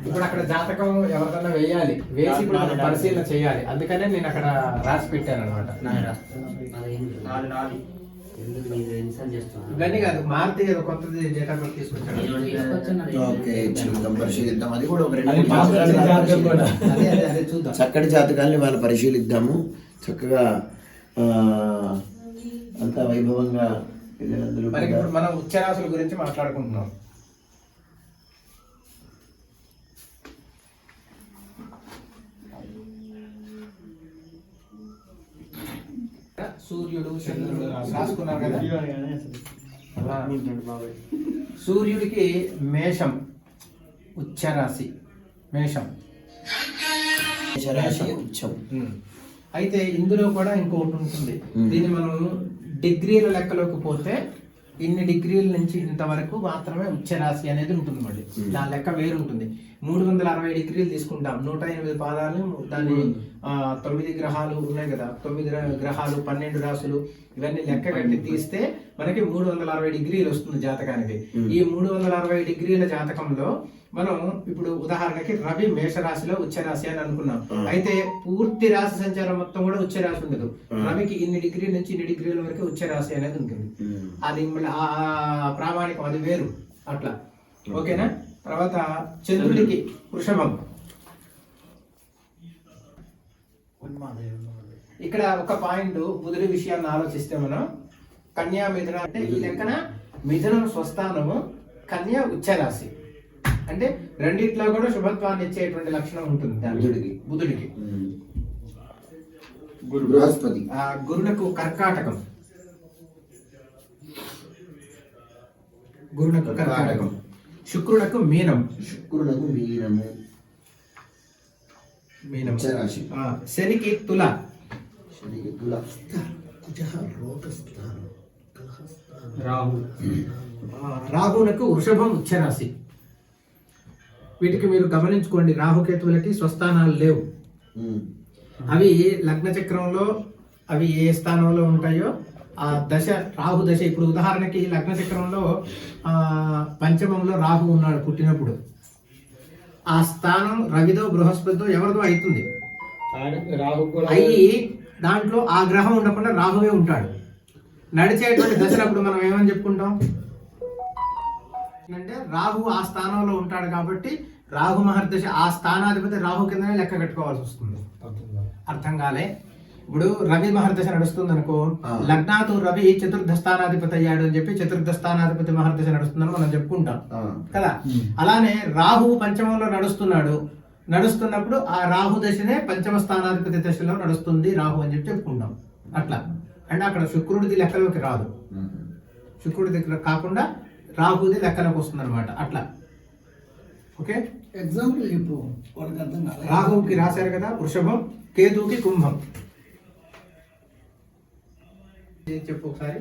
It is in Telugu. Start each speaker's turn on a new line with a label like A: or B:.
A: ఇప్పుడు అక్కడ జాతకం ఎవరికన్నా వేయాలి, వేసి ఇప్పుడు మనం పరిశీలన చేయాలి. అందుకనే నేను అక్కడ రాసి పెట్టాను అనమాట. ఇవన్నీ కాదు, మారితే ఏదో కొత్తది డేటా బర్త్ తీసుకొచ్చాను.
B: పరిశీలిద్దాం. అది కూడా ఒక చక్కటి జాతకాన్ని వాళ్ళు పరిశీలిద్దాము. చక్కగా అంత వైభవంగా
A: మరి ఇప్పుడు మనం ఉచ్చరాశుల గురించి మాట్లాడుకుంటున్నాం. సూర్యుడు చంద్రుడు రాసుకున్నారు కదా. సూర్యుడికి మేషం ఉచ్చరాశి, మేషం
B: ఉచ్చం.
A: అయితే ఇందులో కూడా ఇంకొకటి ఉంటుంది. దీన్ని మనం డిగ్రీల లెక్కలోకి పోతే ఇన్ని డిగ్రీల నుంచి ఇంతవరకు మాత్రమే ఉచ్చరాశి అనేది ఉంటుంది. మళ్ళీ దాని లెక్క వేరు ఉంటుంది. 360 డిగ్రీలు తీసుకుంటాం. 108 పాదాలు, దాన్ని 9 గ్రహాలు ఉన్నాయి కదా, 9 గ్రహాలు 12 రాసులు, ఇవన్నీ లెక్క కట్టి తీస్తే మనకి 360 డిగ్రీలు వస్తుంది జాతకానికి. ఈ 360 డిగ్రీల జాతకంలో మనం ఇప్పుడు ఉదాహరణకి రవి మేషరాశిలో ఉచ్చరాశి అని అనుకున్నాం. అయితే పూర్తి రాశి సంచారం మొత్తం కూడా ఉచ్చరాశి ఉండదు. రవికి ఇన్ని డిగ్రీల నుంచి ఇన్ని డిగ్రీల వరకు ఉచ్చరాశి అనేది ఉంటుంది. అది ఆ ప్రామాణికం, అది వేరు అట్లా. ఓకేనా. తర్వాత చంద్రుడికి వృషభం. ఇక్కడ ఒక పాయింట్ బుధుడి విషయాన్ని ఆలోచిస్తే మనం కన్యా మిథున అంటే ఈ లెక్కన మిథునం స్వస్థానము, కన్యా ఉచ్చరాశి. అంటే రెండిట్లో కూడా శుభత్వాన్ని ఇచ్చేటువంటి లక్షణం ఉంటుంది బుధుడికి.
B: బృహస్పతి
A: గురునకు కర్కాటకం, గురునకు కర్కాటకం. శుక్రునకు మీనం,
B: శుక్రునకు మీనము,
A: మీనం రాశి. శనికి తుల,
B: శనికి తుల.
A: రాహు, రాహునకు వృషభం ఉచ్చరాశి. వీటికి మీరు గమనించుకోండి, రాహుకేతువులకి స్వస్థానాలు లేవు. అవి లగ్న చక్రంలో అవి ఏ స్థానంలో ఉంటాయో ఆ దశ, రాహు దశ. ఇప్పుడు ఉదాహరణకి లగ్న చక్రంలో పంచమంలో రాహు ఉన్నాడు పుట్టినప్పుడు, ఆ స్థానం రవిదో బృహస్పతితో ఎవరిదో అవుతుంది. అయ్యి దాంట్లో ఆ గ్రహం ఉండకుండా రాహువే ఉంటాడు. నడిచేటువంటి దశలప్పుడు మనం ఏమని చెప్పుకుంటాం అంటే రాహు ఆ స్థానంలో ఉంటాడు కాబట్టి రాహు మహర్దశ, ఆ స్థానాధిపతి రాహు కిందనే లెక్క కట్టుకోవాల్సి వస్తుంది. అర్థం కాలే. ఇప్పుడు రవి మహర్దశ నడుస్తుంది అనుకో, లగ్నాతు రవి చతుర్థ స్థానాధిపతి అయ్యాడు అని చెప్పి చతుర్థ స్థానాధిపతి మహర్దశ నడుస్తుందని మనం చెప్పుకుంటాం కదా. అలానే రాహు పంచమంలో నడుస్తున్నప్పుడు ఆ రాహు దశనే పంచమ స్థానాధిపతి దశలో నడుస్తుంది రాహు అని చెప్పి చెప్పుకుంటాం. అట్లా అంటే అక్కడ శుక్రుడిది లెక్కలోకి రాదు, శుక్రుడి దగ్గర కాకుండా రాహుది లెక్కలోకి వస్తుంది అనమాట. అట్లా ఓకే.
C: ఎగ్జాంపుల్ చెప్పు.
A: రాహుకి రాశారు కదా వృషభం, కేతుకి కుంభం. చెప్పు ఒకసారి.